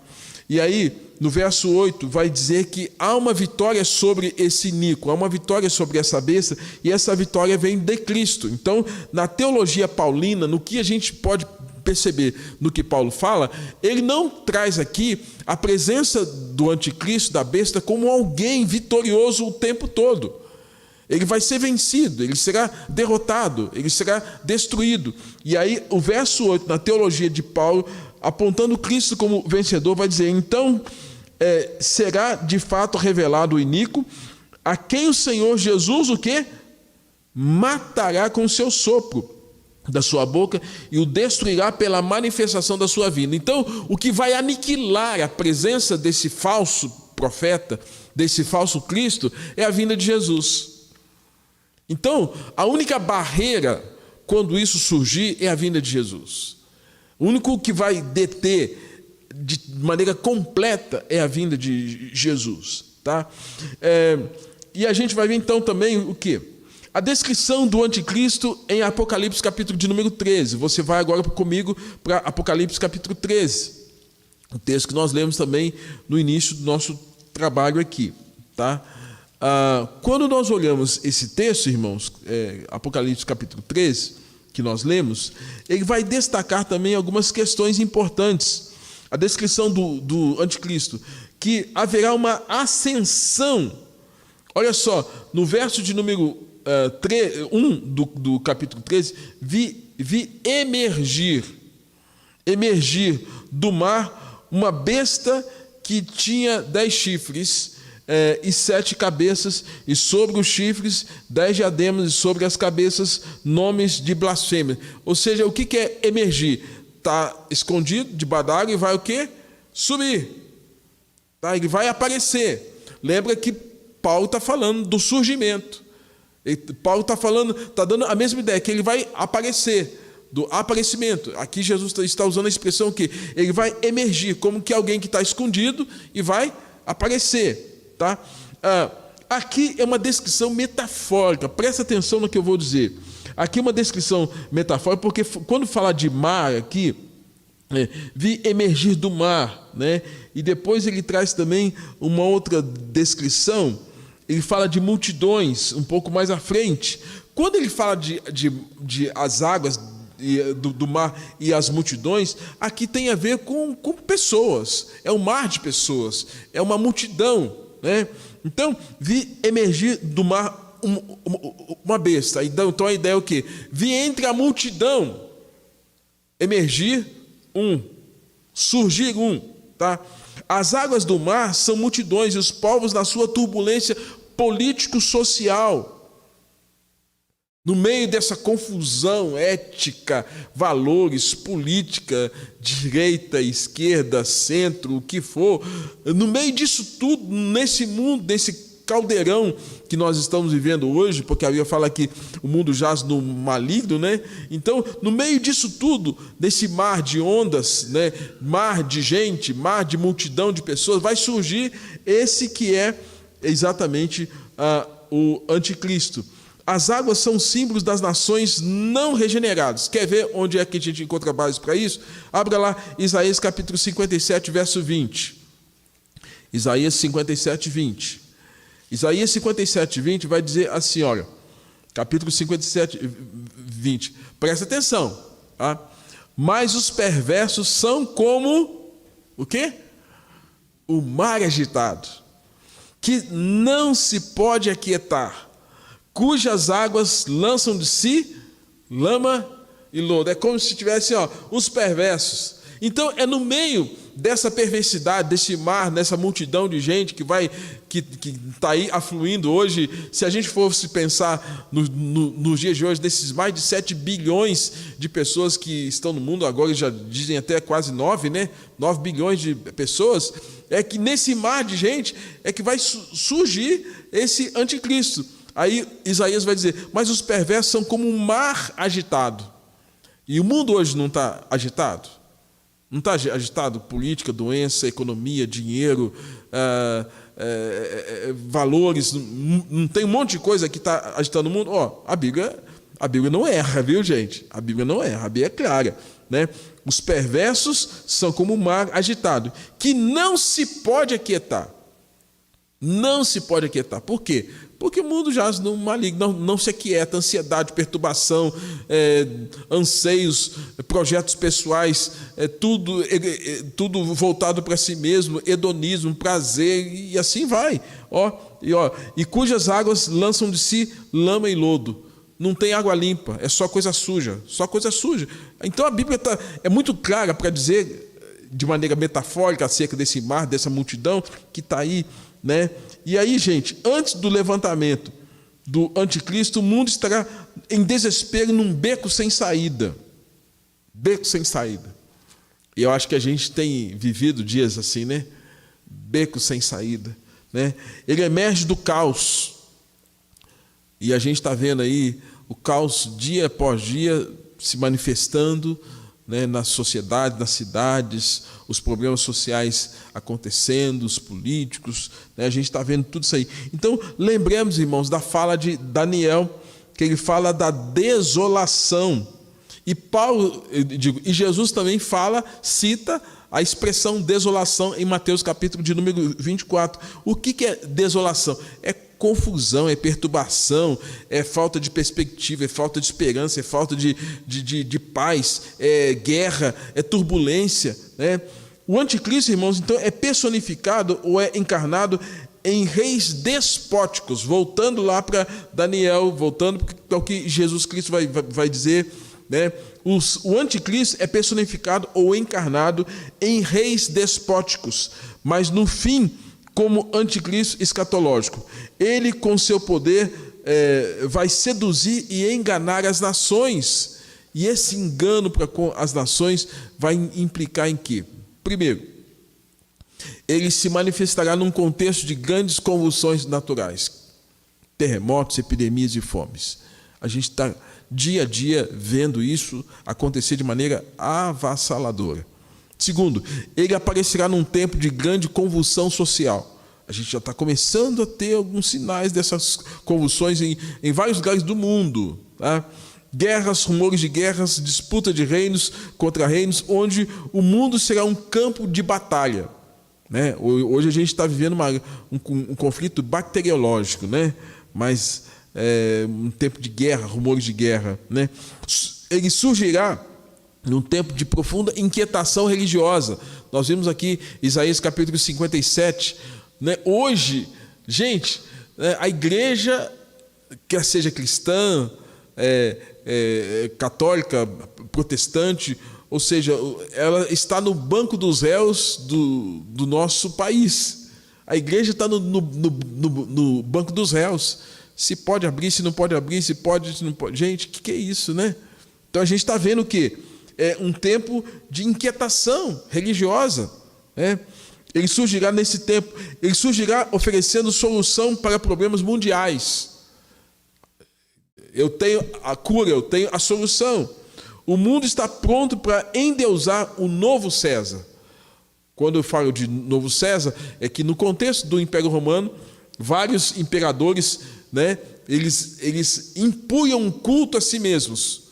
E aí, no verso 8, vai dizer que há uma vitória sobre esse iníquo, há uma vitória sobre essa besta, e essa vitória vem de Cristo. Então, na teologia paulina, no que a gente pode perceber no que Paulo fala, ele não traz aqui a presença do anticristo, da besta, como alguém vitorioso o tempo todo. Ele vai ser vencido, ele será derrotado, ele será destruído. E aí o verso 8, na teologia de Paulo, apontando Cristo como vencedor, vai dizer, então, será de fato revelado o iníquo, a quem o Senhor Jesus, o quê? Matará com o seu sopro da sua boca e o destruirá pela manifestação da sua vinda. Então, o que vai aniquilar a presença desse falso profeta, desse falso Cristo, é a vinda de Jesus. Então, a única barreira quando isso surgir é a vinda de Jesus. O único que vai deter de maneira completa é a vinda de Jesus, tá? E a gente vai ver então também o quê? A descrição do anticristo em Apocalipse capítulo de número 13. Você vai agora comigo para Apocalipse capítulo 13. O texto que nós lemos também no início do nosso trabalho aqui, tá? Quando nós olhamos esse texto, irmãos, Apocalipse capítulo 13, que nós lemos, ele vai destacar também algumas questões importantes. A descrição do anticristo, que haverá uma ascensão. Olha só, no verso de número 1 do capítulo 13, vi emergir do mar uma besta que tinha 10 chifres e 7 cabeças, e sobre os chifres 10 diademas, e sobre as cabeças nomes de blasfêmia. Ou seja, o que é emergir? Está escondido debaixo d'água e vai o quê? Subir. Tá? Ele vai aparecer. Lembra que Paulo está falando do surgimento. Paulo está dando a mesma ideia, que ele vai aparecer, do aparecimento. Aqui Jesus está usando a expressão que ele vai emergir, como que alguém que está escondido e vai aparecer. Tá? Aqui é uma descrição metafórica, presta atenção no que eu vou dizer. Aqui é uma descrição metafórica, porque quando fala de mar aqui, vi emergir do mar, né? E depois ele traz também uma outra descrição, ele fala de multidões, um pouco mais à frente. Quando ele fala de as águas do mar e as multidões, aqui tem a ver com pessoas, é um mar de pessoas, é uma multidão, né? Então, vi emergir do mar uma besta. Então a ideia é o quê? Vi entre a multidão emergir surgir tá? As águas do mar são multidões e os povos na sua turbulência político-social. No meio dessa confusão ética, valores, política, direita, esquerda, centro, o que for, no meio disso tudo, nesse mundo, nesse caldeirão que nós estamos vivendo hoje, porque a Bíblia fala que o mundo jaz no maligno, né? Então, no meio disso tudo, desse mar de ondas, né? Mar de gente, mar de multidão de pessoas, vai surgir esse que é exatamente o anticristo. As águas são símbolos das nações não regeneradas. Quer ver onde é que a gente encontra base para isso? Abra lá Isaías capítulo 57, verso 20. Isaías 57, 20. Isaías 57, 20 vai dizer assim, olha, capítulo 57, 20, presta atenção, tá? Mas os perversos são como, o quê? O mar agitado, que não se pode aquietar, cujas águas lançam de si lama e lodo. É como se tivesse, os perversos. Então, é no meio dessa perversidade, desse mar, nessa multidão de gente que está aí afluindo hoje. Se a gente fosse pensar nos dias de hoje, desses mais de 7 bilhões de pessoas que estão no mundo, agora já dizem até quase 9, né? 9 bilhões de pessoas, é que nesse mar de gente é que vai surgir esse anticristo. Aí Isaías vai dizer, mas os perversos são como um mar agitado. E o mundo hoje não está agitado? Não está agitado? Política, doença, economia, dinheiro, valores, não tem um monte de coisa que está agitando o mundo? A Bíblia não erra, viu, gente? A Bíblia não erra, a Bíblia é clara, né? Os perversos são como o mar agitado, que não se pode aquietar. Não se pode aquietar. Por quê? Porque o mundo jaz no maligno, não se aquieta, ansiedade, perturbação, anseios, projetos pessoais, tudo voltado para si mesmo, hedonismo, prazer, e assim vai. E cujas águas lançam de si lama e lodo. Não tem água limpa, é só coisa suja, só coisa suja. Então a Bíblia é muito clara para dizer de maneira metafórica acerca desse mar, dessa multidão que está aí, né? E aí, gente, antes do levantamento do anticristo, o mundo estará em desespero num beco sem saída. Beco sem saída. E eu acho que a gente tem vivido dias assim, né? Beco sem saída, né? Ele emerge do caos. E a gente está vendo aí o caos dia após dia se manifestando, né, na sociedade, nas cidades, os problemas sociais acontecendo, os políticos, né, a gente está vendo tudo isso aí. Então, lembremos, irmãos, da fala de Daniel, que ele fala da desolação. E e Jesus também cita a expressão desolação em Mateus capítulo de número 24. O que é desolação? É confusão, é perturbação, é falta de perspectiva, é falta de esperança, é falta de paz, é guerra, é turbulência, né? O anticristo, irmãos, então é personificado ou é encarnado em reis despóticos, voltando lá para Daniel, voltando para o que Jesus Cristo vai dizer, né? O anticristo é personificado ou encarnado em reis despóticos, mas no fim, como anticristo escatológico. Ele, com seu poder, vai seduzir e enganar as nações. E esse engano para com as nações vai implicar em quê? Primeiro, ele se manifestará num contexto de grandes convulsões naturais, terremotos, epidemias e fomes. A gente está dia a dia vendo isso acontecer de maneira avassaladora. Segundo, ele aparecerá num tempo de grande convulsão social. A gente já está começando a ter alguns sinais dessas convulsões em vários lugares do mundo, tá? Guerras, rumores de guerras, disputa de reinos contra reinos, onde o mundo será um campo de batalha, né? Hoje a gente está vivendo um conflito bacteriológico, né? Mas um tempo de guerra, rumores de guerra, né? Ele surgirá num tempo de profunda inquietação religiosa. Nós vimos aqui Isaías capítulo 57, né? Hoje, gente, a igreja, quer seja cristã, católica, protestante, ou seja, ela está no banco dos réus do nosso país. A igreja está no banco dos réus. Se pode abrir, se não pode abrir, se pode, se não pode. Gente, o que é isso, né? Então a gente está vendo o quê? É um tempo de inquietação religiosa, né? Ele surgirá nesse tempo, ele surgirá oferecendo solução para problemas mundiais. Eu tenho a cura, eu tenho a solução. O mundo está pronto para endeusar o novo César. Quando eu falo de novo César, é que no contexto do Império Romano, vários imperadores, né, eles impunham um culto a si mesmos.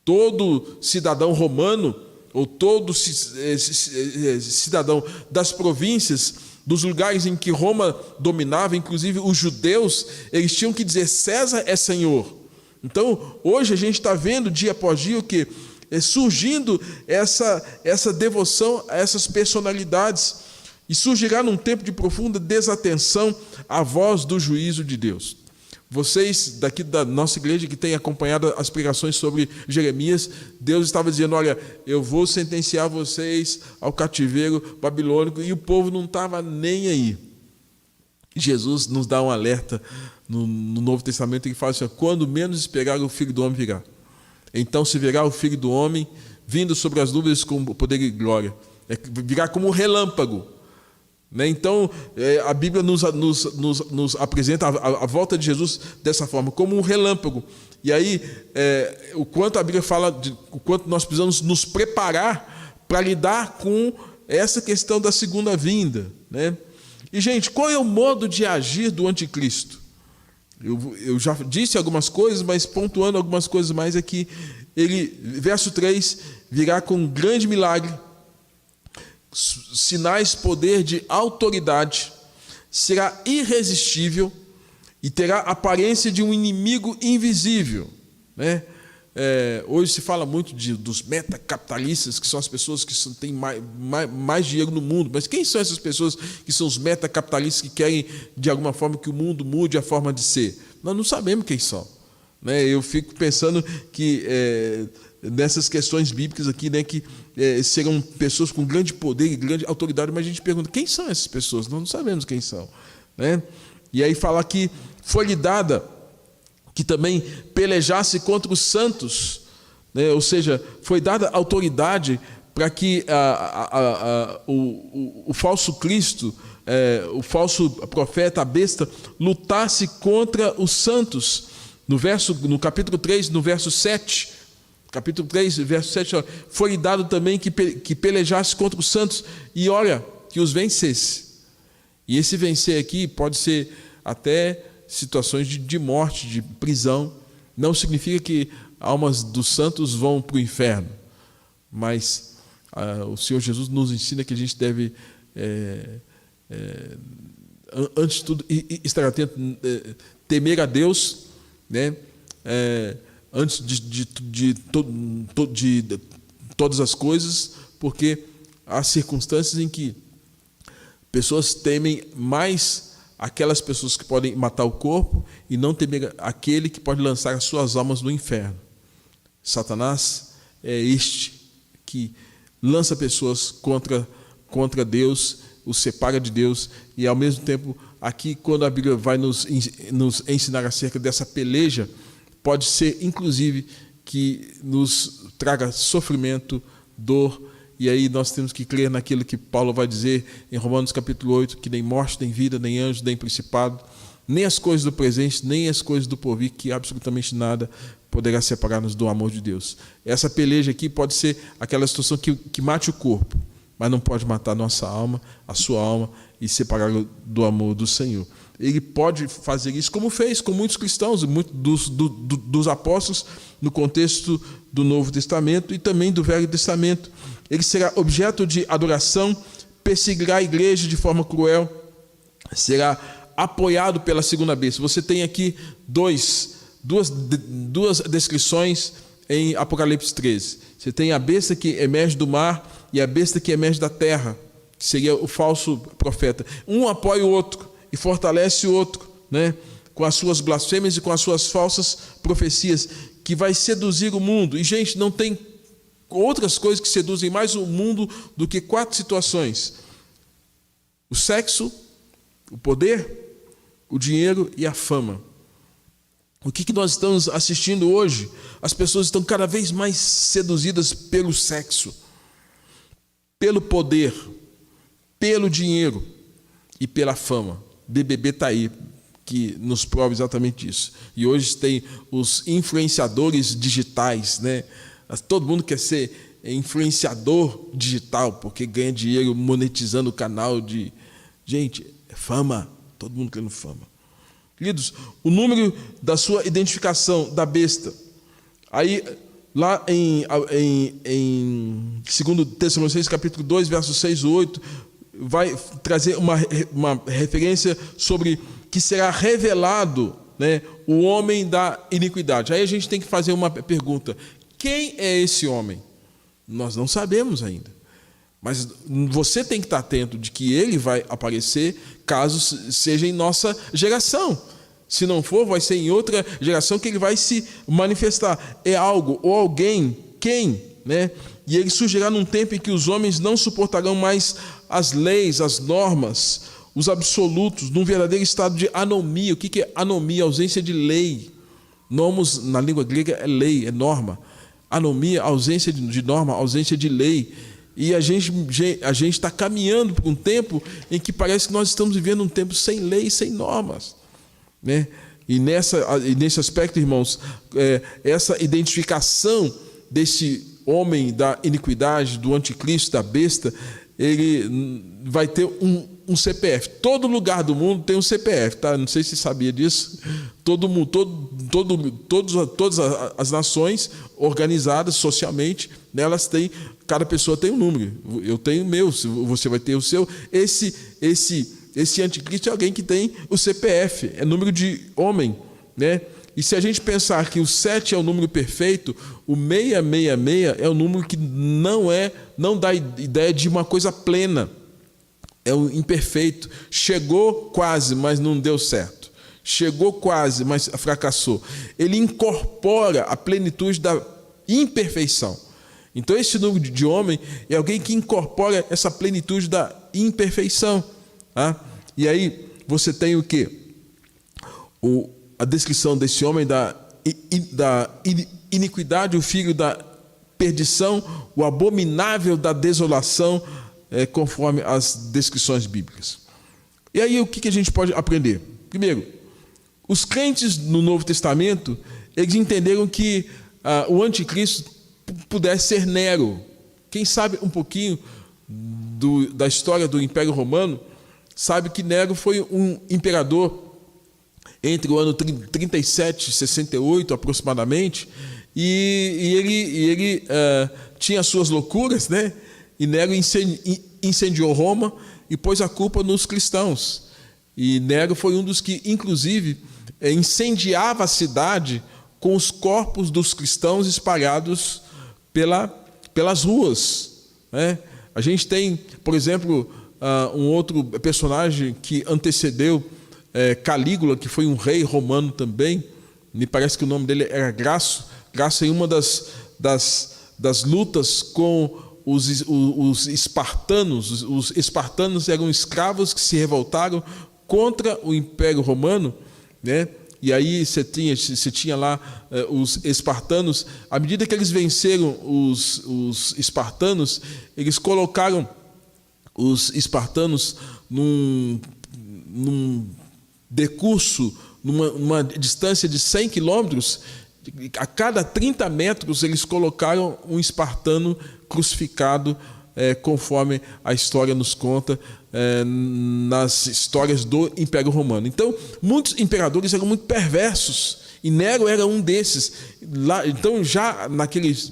Todo cidadão romano, ou todo cidadão das províncias, dos lugares em que Roma dominava, inclusive os judeus, eles tinham que dizer: César é Senhor. Então, hoje a gente está vendo, dia após dia, o que? Surgindo essa devoção a essas personalidades, e surgirá num tempo de profunda desatenção à voz do juízo de Deus. Vocês daqui da nossa igreja que têm acompanhado as pregações sobre Jeremias, Deus estava dizendo: olha, eu vou sentenciar vocês ao cativeiro babilônico, e o povo não estava nem aí. Jesus nos dá um alerta no Novo Testamento, que fala assim: quando menos esperar, o Filho do Homem virá. Então se verá o Filho do Homem vindo sobre as nuvens com poder e glória. Virá como um relâmpago. Então, a Bíblia nos apresenta a volta de Jesus dessa forma, como um relâmpago. E aí, o quanto a Bíblia fala o quanto nós precisamos nos preparar para lidar com essa questão da segunda vinda, né? E, gente, qual é o modo de agir do anticristo? Eu já disse algumas coisas, mas pontuando algumas coisas mais aqui. Ele, verso 3, virá com um grande milagre, sinais, poder de autoridade, será irresistível e terá aparência de um inimigo invisível, né? Hoje se fala muito dos metacapitalistas, que são as pessoas que têm mais dinheiro no mundo. Mas quem são essas pessoas que são os metacapitalistas que querem, de alguma forma, que o mundo mude a forma de ser? Nós não sabemos quem são, né? Eu fico pensando que nessas questões bíblicas aqui, né, que serão pessoas com grande poder e grande autoridade, mas a gente pergunta, quem são essas pessoas? Nós não sabemos quem são, né? E aí fala que foi-lhe dada que também pelejasse contra os santos, né? Ou seja, foi dada autoridade para que o falso Cristo, o falso profeta, a besta, lutasse contra os santos. No capítulo 3, no verso 7, capítulo 3, verso 7, foi dado também que pelejasse contra os santos e, olha, que os vencesse. E esse vencer aqui pode ser até situações de morte, de prisão. Não significa que almas dos santos vão para o inferno, mas o Senhor Jesus nos ensina que a gente deve, antes de tudo, estar atento, temer a Deus, né? Antes de todas as coisas, porque há circunstâncias em que pessoas temem mais aquelas pessoas que podem matar o corpo e não temer aquele que pode lançar as suas almas no inferno. Satanás é este que lança pessoas contra Deus, os separa de Deus, e ao mesmo tempo, aqui, quando a Bíblia vai nos ensinar acerca dessa peleja, pode ser, inclusive, que nos traga sofrimento, dor, e aí nós temos que crer naquilo que Paulo vai dizer em Romanos capítulo 8, que nem morte, nem vida, nem anjo, nem principado, nem as coisas do presente, nem as coisas do porvir, que absolutamente nada poderá separar-nos do amor de Deus. Essa peleja aqui pode ser aquela situação que mate o corpo, mas não pode matar a nossa alma, a sua alma, e separá-lo do amor do Senhor. Ele pode fazer isso como fez com muitos cristãos, muitos dos apóstolos, no contexto do Novo Testamento e também do Velho Testamento. Ele será objeto de adoração, perseguirá a igreja de forma cruel, será apoiado pela segunda besta. Você tem aqui duas descrições em Apocalipse 13. Você tem a besta que emerge do mar e a besta que emerge da terra, que seria o falso profeta. Um apoia o outro e fortalece o outro, né? Com as suas blasfêmias e com as suas falsas profecias, que vai seduzir o mundo. E, gente, não tem outras coisas que seduzem mais o mundo do que 4 situações: o sexo, o poder, o dinheiro e a fama. O que nós estamos assistindo hoje? As pessoas estão cada vez mais seduzidas pelo sexo, pelo poder, pelo dinheiro e pela fama. BBB está aí, que nos prova exatamente isso. E hoje tem os influenciadores digitais, né? Todo mundo quer ser influenciador digital, porque ganha dinheiro monetizando o canal de... Gente, é fama. Todo mundo querendo fama. Queridos, o número da sua identificação da besta. Aí, lá em 2 Tessalonicenses, capítulo 2, versos 6 e 8, vai trazer uma referência sobre que será revelado, né, o homem da iniquidade. Aí a gente tem que fazer uma pergunta: quem é esse homem? Nós não sabemos ainda, mas você tem que estar atento de que ele vai aparecer caso seja em nossa geração. Se não for, vai ser em outra geração que ele vai se manifestar. É algo ou alguém, quem, né? E ele surgirá num tempo em que os homens não suportarão mais as leis, as normas, os absolutos, num verdadeiro estado de anomia. O que é anomia? Ausência de lei. Nomos, na língua grega, é lei, é norma. Anomia, ausência de norma, ausência de lei. E a gente está caminhando para um tempo em que parece que nós estamos vivendo um tempo sem lei, sem normas, né? E nesse aspecto, irmãos, essa identificação desse homem da iniquidade, do anticristo, da besta, ele vai ter um CPF. Todo lugar do mundo tem um CPF, tá? Não sei se você sabia disso. Todas as nações organizadas socialmente, elas têm, cada pessoa tem um número. Eu tenho o meu, você vai ter o seu. Esse anticristo é alguém que tem o CPF, é número de homem, né? E se a gente pensar que o 7 é o número perfeito, o 666 é o número que não dá ideia de uma coisa plena. É o imperfeito. Chegou quase, mas não deu certo. Chegou quase, mas fracassou. Ele incorpora a plenitude da imperfeição. Então, esse número de homem é alguém que incorpora essa plenitude da imperfeição. Tá? E aí, você tem o quê? A descrição desse homem da iniquidade, o filho da perdição, o abominável da desolação, conforme as descrições bíblicas. E aí, o que a gente pode aprender? Primeiro, os crentes no Novo Testamento, eles entenderam que o anticristo pudesse ser Nero. Quem sabe um pouquinho da história do Império Romano, sabe que Nero foi um imperador entre o ano 37 e 68 aproximadamente, e ele tinha suas loucuras, né? E Nero incendiou Roma e pôs a culpa nos cristãos. E Nero foi um dos que, inclusive, incendiava a cidade com os corpos dos cristãos espalhados pelas ruas. Né? A gente tem, por exemplo, um outro personagem que antecedeu Calígula, que foi um rei romano também. Me parece que o nome dele era Graço. Graço em uma das lutas com os espartanos. Os espartanos eram escravos que se revoltaram contra o Império Romano, né? E aí você tinha lá os espartanos. À medida que eles venceram os espartanos, eles colocaram os espartanos num decurso, numa distância de 100 quilômetros. A cada 30 metros eles colocaram um espartano crucificado, conforme a história nos conta, nas histórias do Império Romano. Então, muitos imperadores eram muito perversos, e Nero era um desses. Então, já naqueles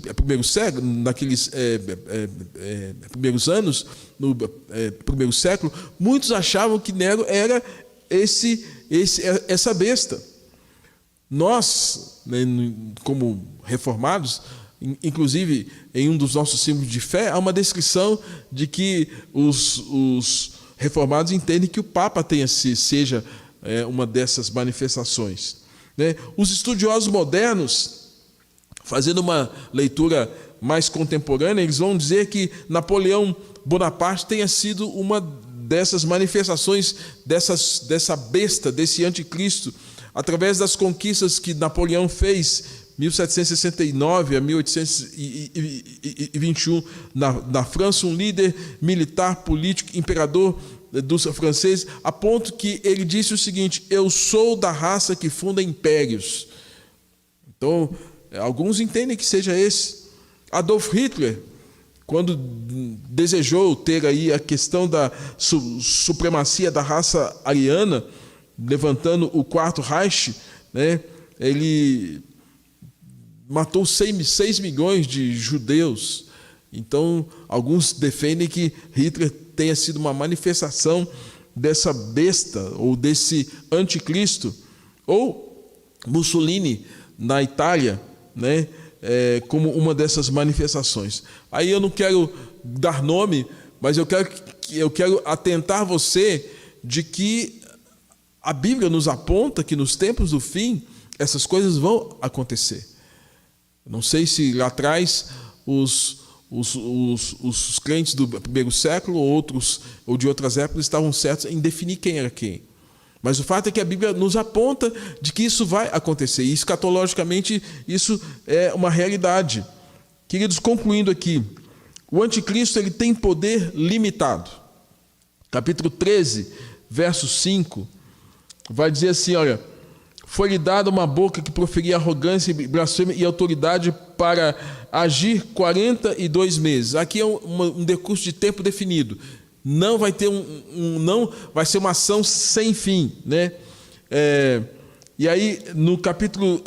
primeiros anos, no primeiro século, muitos achavam que Nero era essa besta. Nós, né, como reformados, inclusive em um dos nossos símbolos de fé, há uma descrição de que os reformados entendem que o Papa seja uma dessas manifestações. Né? Os estudiosos modernos, fazendo uma leitura mais contemporânea, eles vão dizer que Napoleão Bonaparte tenha sido uma dessas manifestações dessa besta, desse anticristo, através das conquistas que Napoleão fez 1769 a 1821 na França, um líder militar, político, imperador dos franceses, a ponto que ele disse o seguinte: eu sou da raça que funda impérios. Então, alguns entendem que seja esse. Adolf Hitler, quando desejou ter aí a questão da supremacia da raça ariana, levantando o Quarto Reich, né, ele matou 6 milhões de judeus. Então, alguns defendem que Hitler tenha sido uma manifestação dessa besta, ou desse anticristo. Ou Mussolini, na Itália, né, como uma dessas manifestações. Aí eu não quero dar nome, mas eu quero atentar você de que a Bíblia nos aponta que nos tempos do fim essas coisas vão acontecer. Não sei se lá atrás os crentes do primeiro século ou de outras épocas estavam certos em definir quem era quem. Mas o fato é que a Bíblia nos aponta de que isso vai acontecer. E escatologicamente isso é uma realidade. Queridos, concluindo aqui, o anticristo ele tem poder limitado. Capítulo 13, verso 5, vai dizer assim, olha: foi-lhe dada uma boca que proferia arrogância, blasfêmia e autoridade para agir 42 meses. Aqui é um decurso de tempo definido. Não vai ter não vai ser uma ação sem fim, né? E aí no capítulo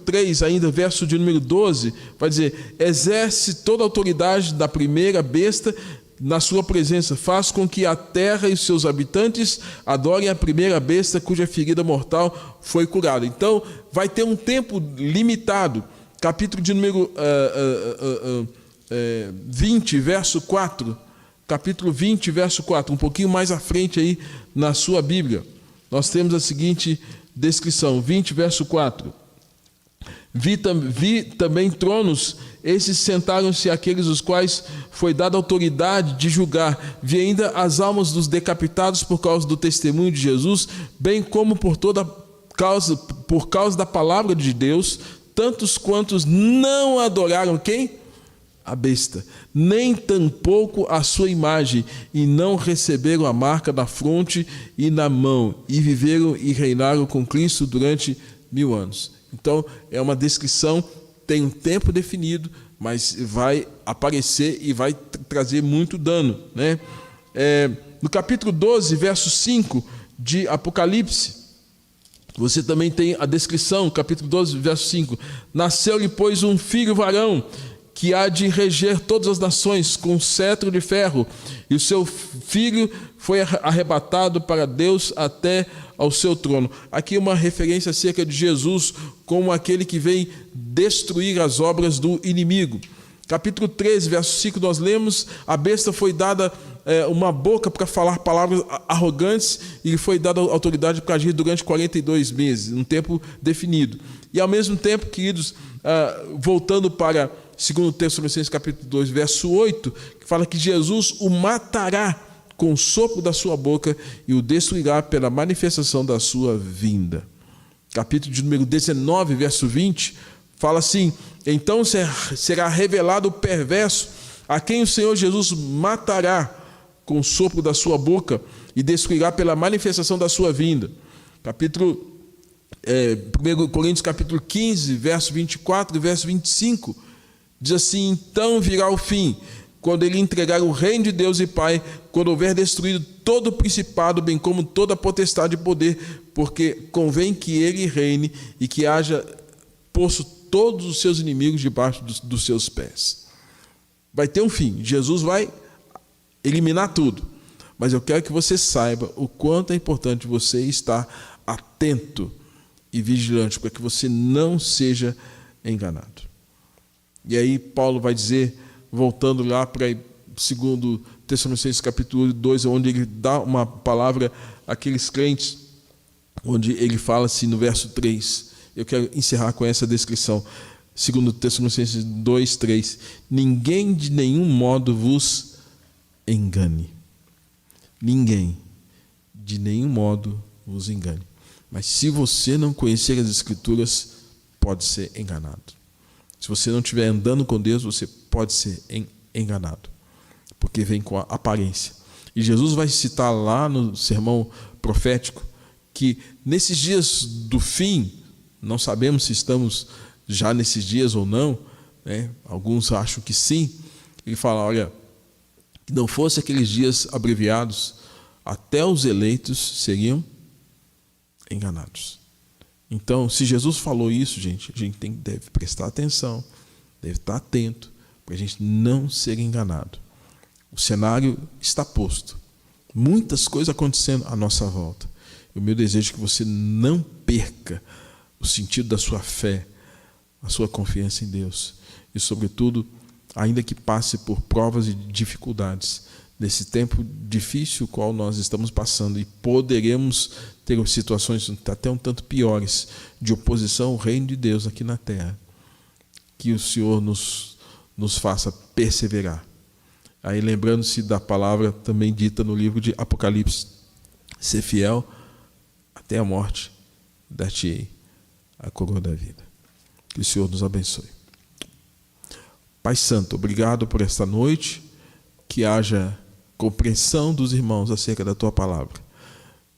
3, ainda verso de número 12, vai dizer: exerce toda a autoridade da primeira besta na sua presença, faz com que a terra e os seus habitantes adorem a primeira besta cuja ferida mortal foi curada. Então, vai ter um tempo limitado. Capítulo de número 20, verso 4. Capítulo 20, verso 4. Um pouquinho mais à frente aí na sua Bíblia. Nós temos a seguinte descrição. 20, verso 4. Vi também tronos, esses sentaram-se aqueles os quais foi dada autoridade de julgar. Vi ainda as almas dos decapitados por causa do testemunho de Jesus, bem como por causa da palavra de Deus, tantos quantos não adoraram quem? A besta, nem tampouco a sua imagem, e não receberam a marca na fronte e na mão, e viveram e reinaram com Cristo durante 1000 anos. Então, é uma descrição, tem um tempo definido, mas vai aparecer e vai trazer muito dano, né? No capítulo 12, verso 5 de Apocalipse, você também tem a descrição, capítulo 12, verso 5. Nasceu-lhe, pois, um filho varão, que há de reger todas as nações com cetro de ferro, e o seu filho foi arrebatado para Deus até ao seu trono. Aqui uma referência acerca de Jesus como aquele que vem destruir as obras do inimigo. Capítulo 13, verso 5, nós lemos: a besta foi dada uma boca para falar palavras arrogantes, e lhe foi dada autoridade para agir durante 42 meses, um tempo definido. E ao mesmo tempo, queridos, voltando para 2 Tessalonicenses capítulo 2, verso 8, que fala que Jesus o matará com o sopro da sua boca e o destruirá pela manifestação da sua vinda. Capítulo de número 19, verso 20, fala assim: então será revelado o perverso, a quem o Senhor Jesus matará com o sopro da sua boca e destruirá pela manifestação da sua vinda. Capítulo 1 Coríntios capítulo 15, verso 24 e verso 25, diz assim: então virá o fim, quando ele entregar o reino de Deus e Pai, quando houver destruído todo o principado, bem como toda a potestade e poder, porque convém que ele reine e que haja posto todos os seus inimigos debaixo dos seus pés. Vai ter um fim, Jesus vai eliminar tudo, mas eu quero que você saiba o quanto é importante você estar atento e vigilante, para que você não seja enganado. E aí Paulo vai dizer, voltando lá para 2 Tessalonicenses capítulo 2, onde ele dá uma palavra àqueles crentes, onde ele fala assim no verso 3, eu quero encerrar com essa descrição, 2 Tessalonicenses 2, 3, ninguém de nenhum modo vos engane, ninguém de nenhum modo vos engane, mas se você não conhecer as Escrituras, pode ser enganado. Se você não estiver andando com Deus, você pode ser enganado, porque vem com a aparência. E Jesus vai citar lá no sermão profético que nesses dias do fim, não sabemos se estamos já nesses dias ou não, né? Alguns acham que sim. Ele fala, olha, que não fosse aqueles dias abreviados, até os eleitos seriam enganados. Então, se Jesus falou isso, gente, a gente deve prestar atenção, deve estar atento, para a gente não ser enganado. O cenário está posto. Muitas coisas acontecendo à nossa volta. O meu desejo é que você não perca o sentido da sua fé, a sua confiança em Deus. E, sobretudo, ainda que passe por provas e dificuldades, nesse tempo difícil qual nós estamos passando, e poderemos ter situações até um tanto piores, de oposição ao reino de Deus aqui na terra, que o Senhor nos faça perseverar. Aí, lembrando-se da palavra também dita no livro de Apocalipse, ser fiel até a morte, dar-te-ei a coroa da vida. Que o Senhor nos abençoe. Pai Santo, obrigado por esta noite, que haja compreensão dos irmãos acerca da Tua palavra.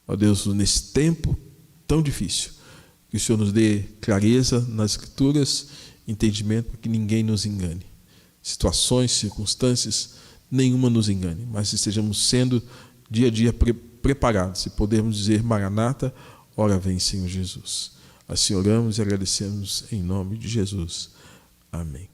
Ó Deus, nesse tempo tão difícil, que o Senhor nos dê clareza nas Escrituras, entendimento, para que ninguém nos engane. Situações, circunstâncias, nenhuma nos engane, mas estejamos sendo dia a dia preparados, e podemos dizer, Maranata, ora vem, Senhor Jesus. Assim oramos e agradecemos em nome de Jesus. Amém.